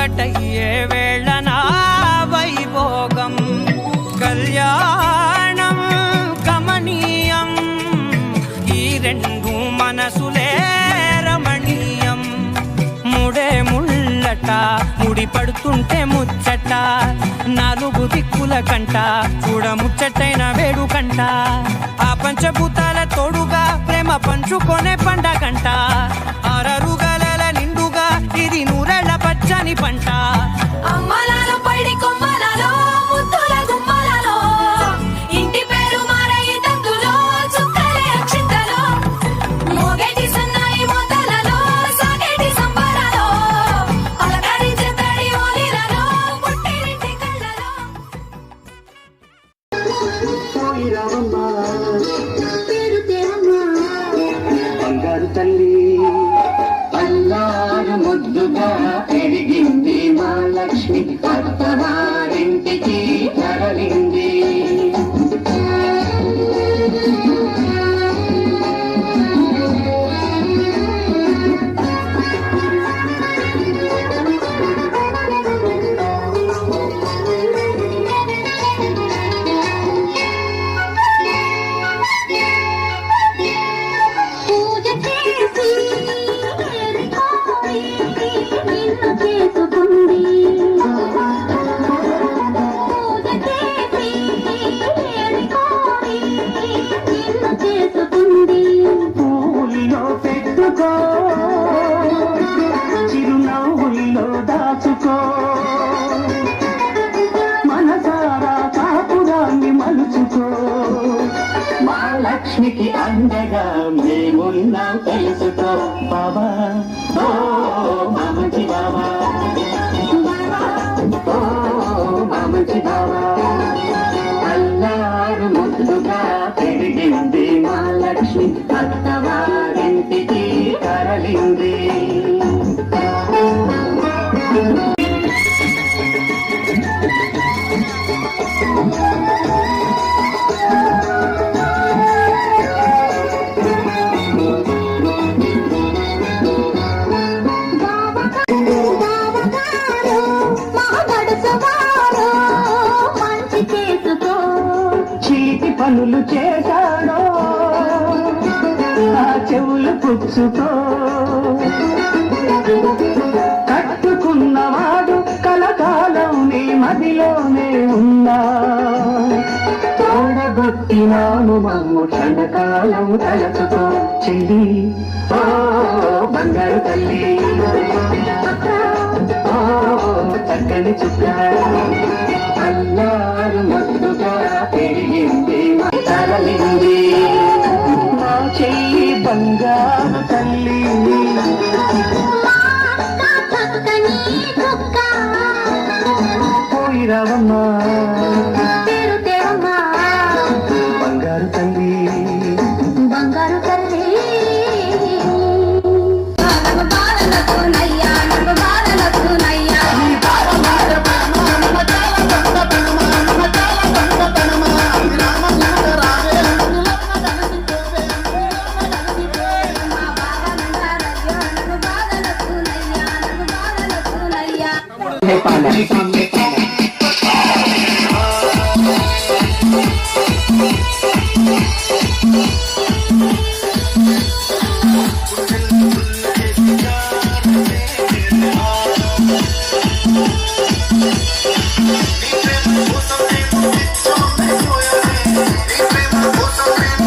ఒకటయ్యే వేళన వైభోగం కళ్యాణం కమనీయం ఈ రెండు మనసులే రమణీయం ముడే ముళ్ళట ముడి పడుతుంటే ముచ్చట నాలుగు దిక్కుల కంట చూడ ముచ్చటైన వేడుకంట ఆ పంచభూతాల తోడుగా ప్రేమ పంచుకొనే పండగంట ఆరరుగల నిండుగా ఇది నూరెళ్ళ పచ్చని పంట అమ్మలాలో పడి కొమ్మలలో ముద్దుల గుమ్మలలో ఇంటి పేరు మారయి తందులో చుక్కలే అక్షింతలో మోగేటి సన్నాయి మోతలలో సాగేటి సంబరాలో అలకరించే తడి ఓలిలలో పుట్టినింటి కళ్ళలో బంగారు తల్లి అల్లారు ముద్దుగా పెరిగింది మా లక్ష్మి అత్తవారింటికి తరలింది పూల్లో పెట్టుకో చిరునవ్వుల్లో దాచుకో మనసారా కాపురాన్ని మలుచుకో మా లక్ష్మికి అండగా మేమున్నాం తెలుసుకో బాబా ఓ మామజీ బాబా ఓ మామజీ బాబా అల్లారు ముద్దుగా పెరిగింది మా లక్ష్మి అత్తవారింటికి తరలింది చిలిపి పనులు చేశాడో ఆ చెవులు పుచ్చుకో కట్టుకున్నవాడు కలకాలం నీ మదిలోనే ఉన్నా తోడగొట్టినాను మమ్ము క్షణకాలం తలచుకో చెల్లి ఓ బంగారు తల్లి ఓ చక్కని చుక్క అల్లారు ముద్దుగా పెరిగింది తరలింది మా చెయ్యి బంగారు తల్లి పోయిరావమ్మా బంగారు తల్లి బంగారు తల్లి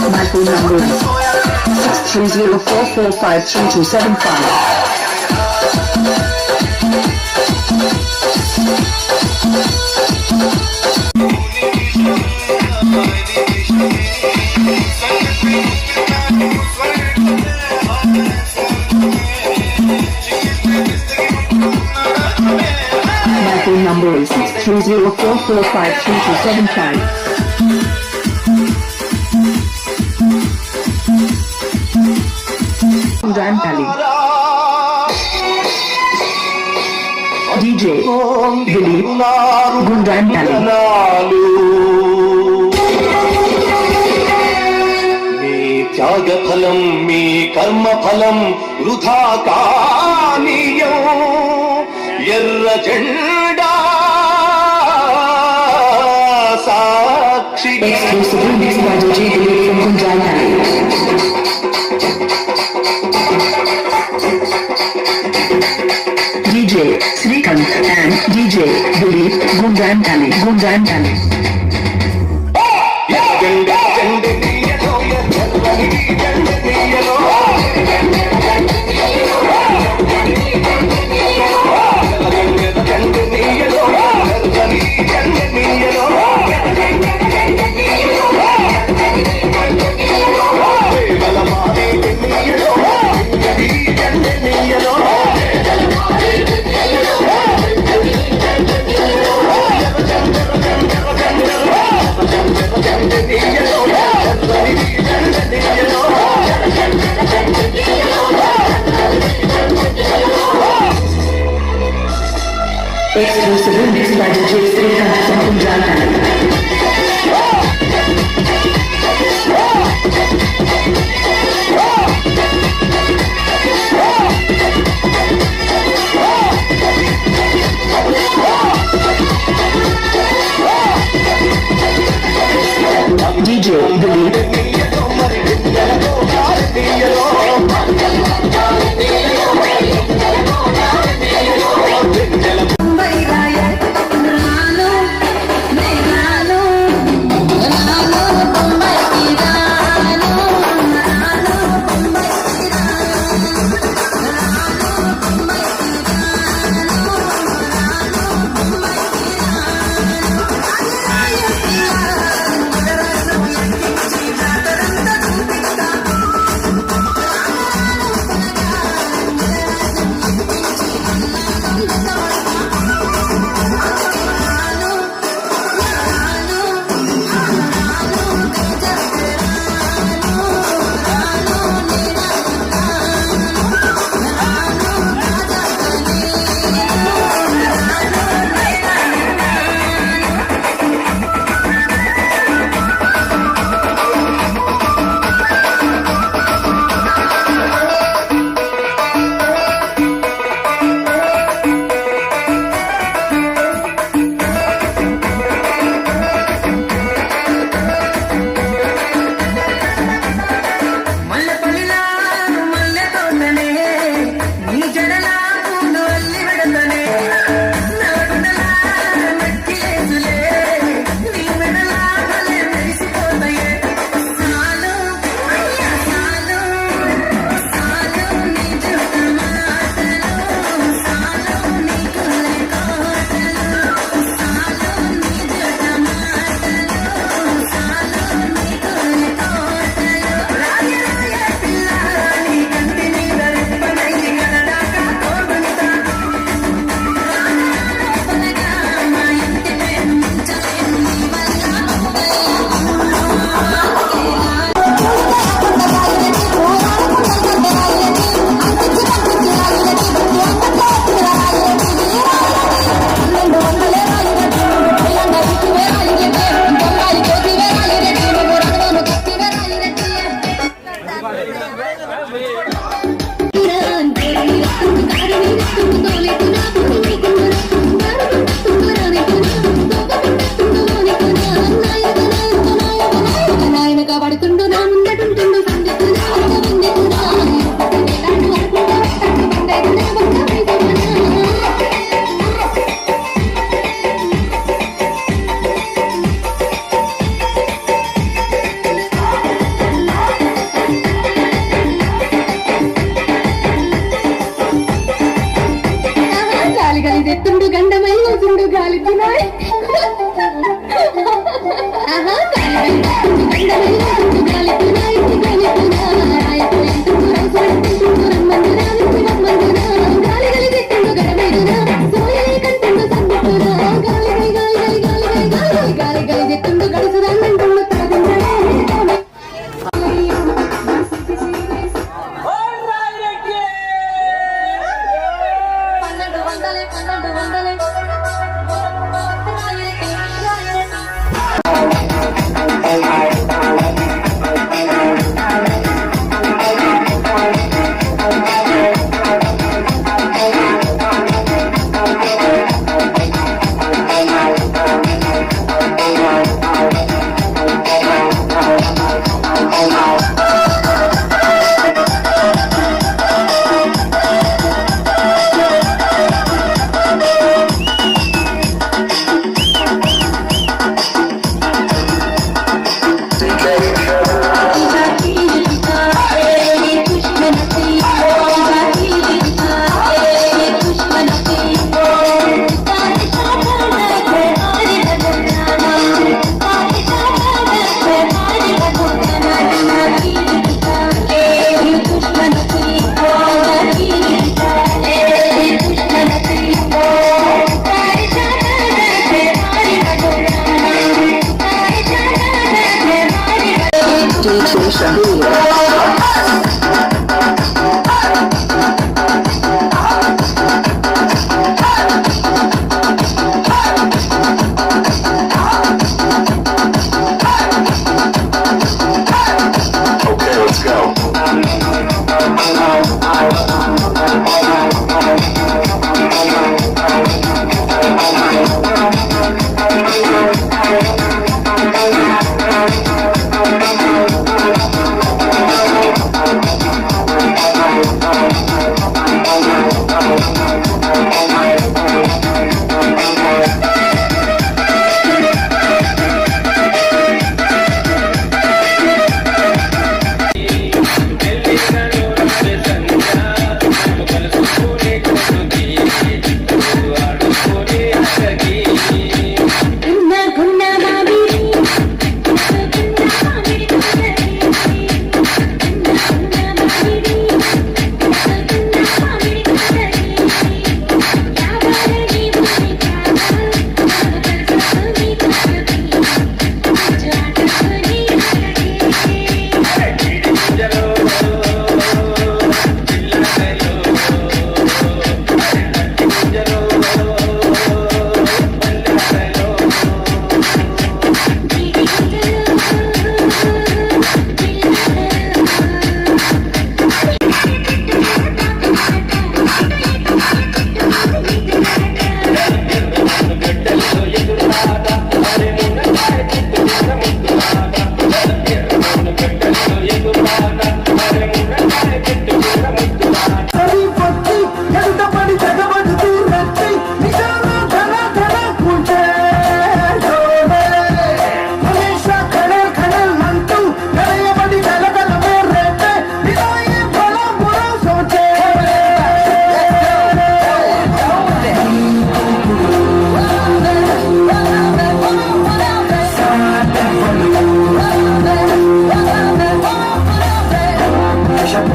My phone number is 30445325. My phone number is 30445325. Gundan Pally. DJ Dilip Gundan Pally. త్యాగ ఫలం మీ కర్మ ఫలం వృథా కానీయం ఎర్ర జెండా సాక్షిగా Exclusively mixed by DJ Dilip from Gunjani. DJ Srikant and DJ Dilip Gunjani. జెండె జెండె నీయలో ఎర్రని జెండె నీయలో జెండె నీయలో ఎర్రని జెండె నీయలో వేల మారి నీయలో జెండె నీయలో Exclusively mixed by DJ Srikant from Gunjani.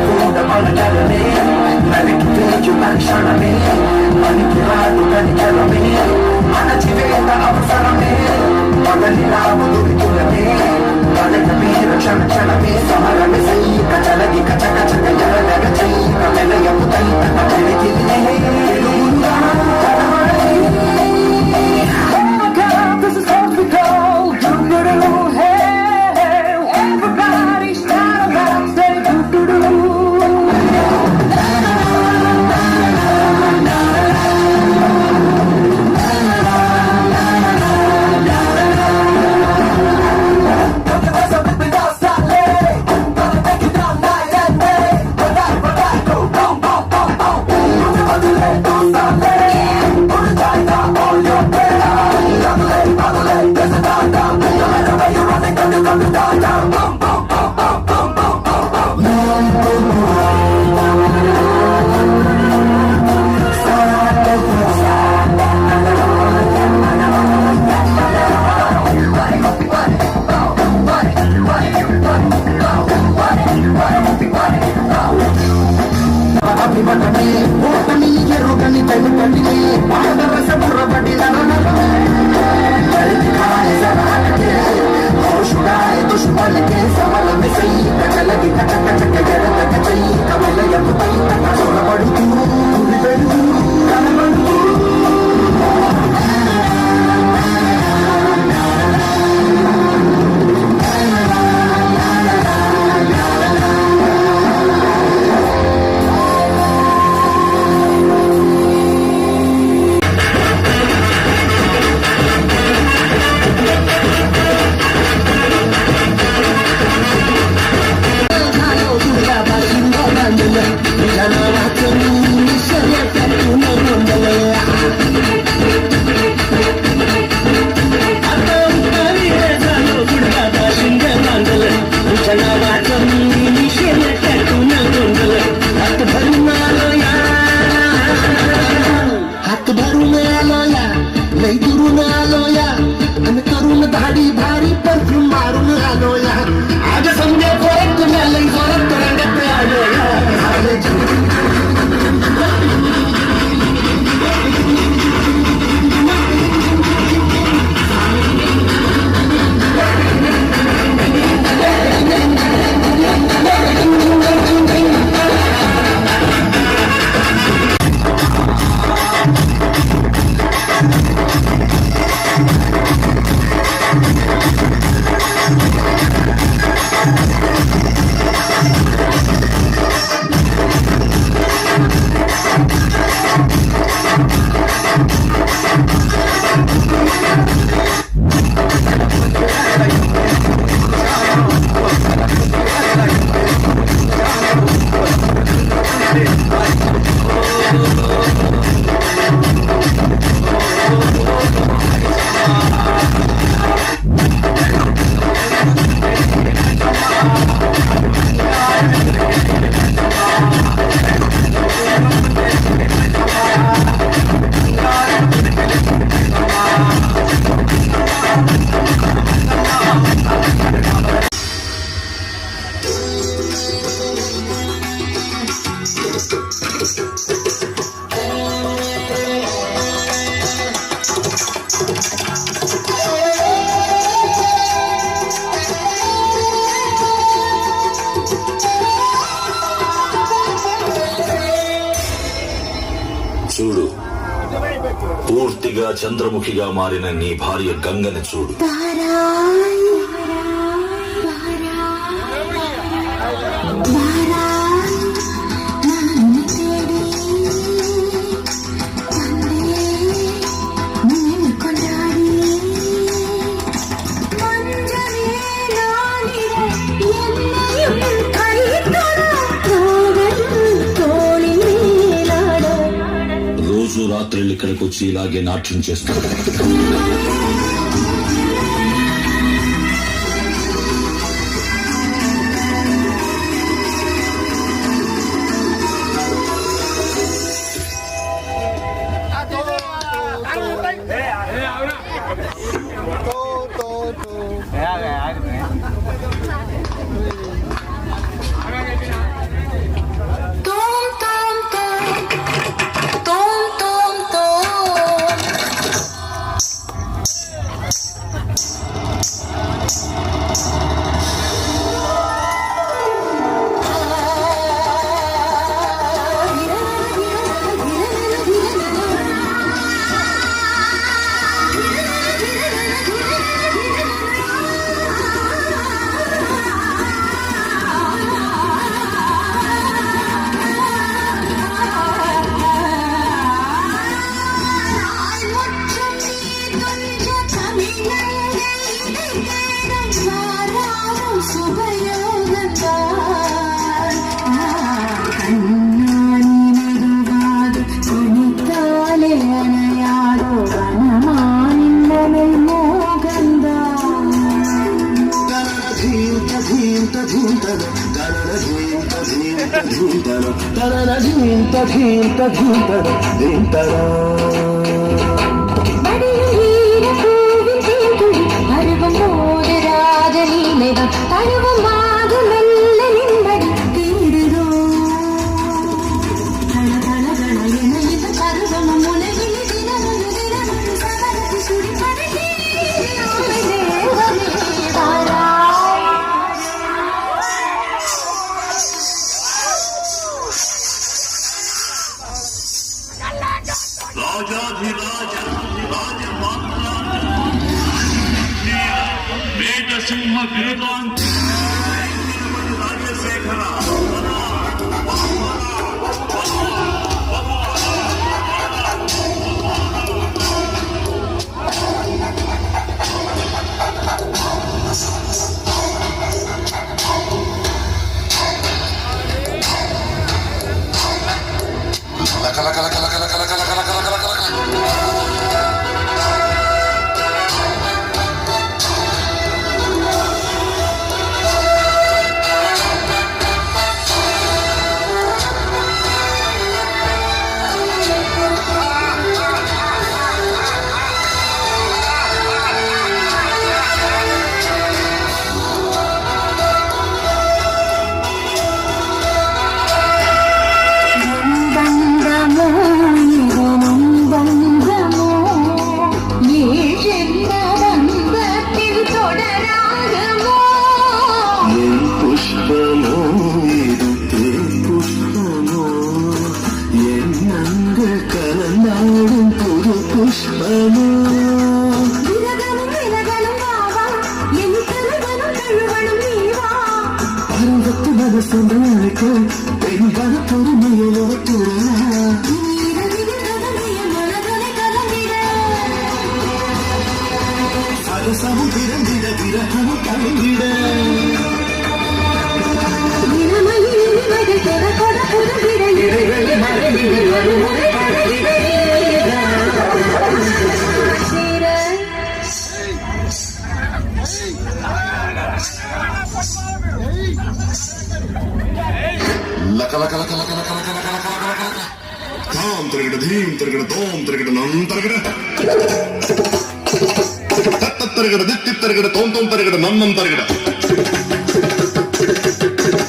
ಕೂಡ ಮನಗರನೆ ನರಿಕಿತು ಲಕ್ಷಣವೇ ಮನಿಪುರಾದು ಕನಿಕರವೇ ಅನಚಿವೇದ ಅವಸರವೇ ಮೊದಲಿನಾವುದು ವಿದುರವೇ ಬಳೆದ ವೀರ ಕ್ಷಣ ಕ್ಷಣವೇ ಸಮರವೇ ಸೈಕ ಚಲಗಿ ಕಚ ಕಚಕ ಜಲಗ ಚೈಕ ಮೆಲೆಯ ಮುತೈತ ಬೆಳೆದಿದೆ This is what we call doo-doo-doo, hey, everybody stand up, say doo-doo-doo. చూడు, పూర్తిగా చంద్రముఖిగా మారిన నీ భార్య గంగని చూడు. రోజు రాత్రులు ఇక్కడికి వచ్చి ఇలాగే నాట్యం చేస్తాడు. ధీంతన తనన ధీంత ధీంత ధీంతన ధీంతన సింహ బిరుదాంత రాజశేఖర తాం తిరగడ ధీం తిరగడ తోం తిరగడ నం తిరగడ తత్త తిరగడ దిత్తి తిరగడ తోం తోం తిరగడ నన్నం తిరగడ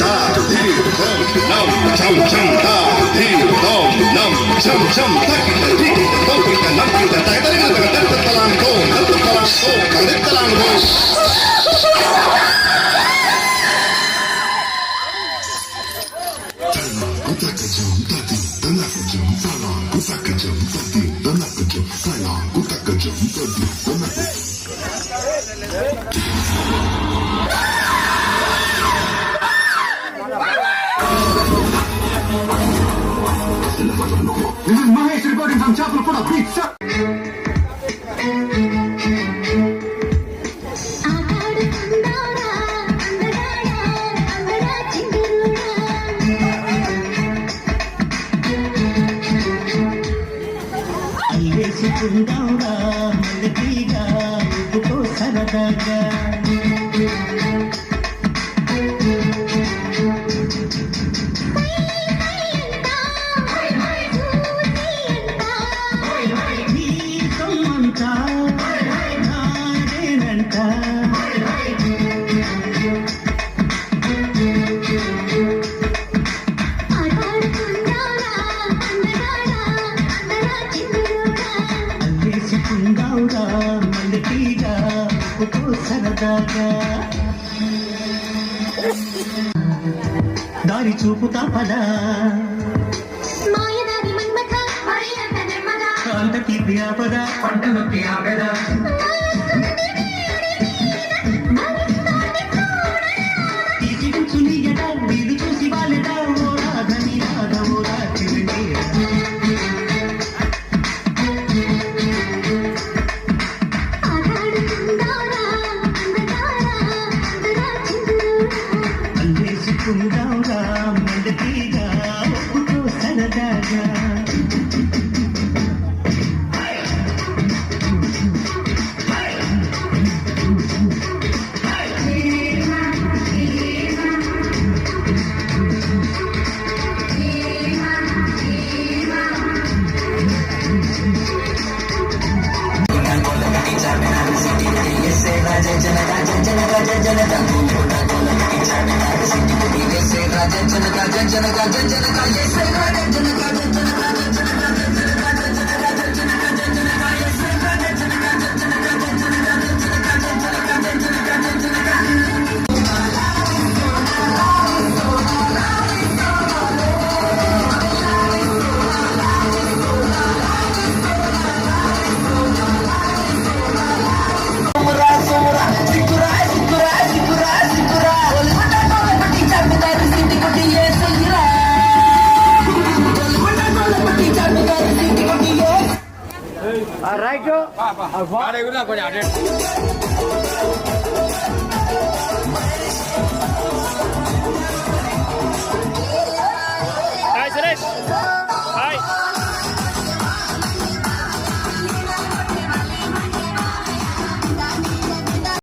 తా ధీ తోం నం చం చం తా ధీ తోం నం చం చం తక్కిట దిక్కిట తోకిట నక్కిట తగదరిగడ తగదరిగడ తలాం తోం తలాం తోం తగదరిగడ తోం This is Mahesh reporting from Chaplapura Beach. దారి చూపుతా పదా మాయదారి మన్మథ హరియంత నిర్మద కాంత కీర్తి ఆపద పంట నొప్పి ఆగద తీసుకుంచునియట వీలు చూసి వాళ్ళట ఓ రాధని రాధవో రాచిని రైట్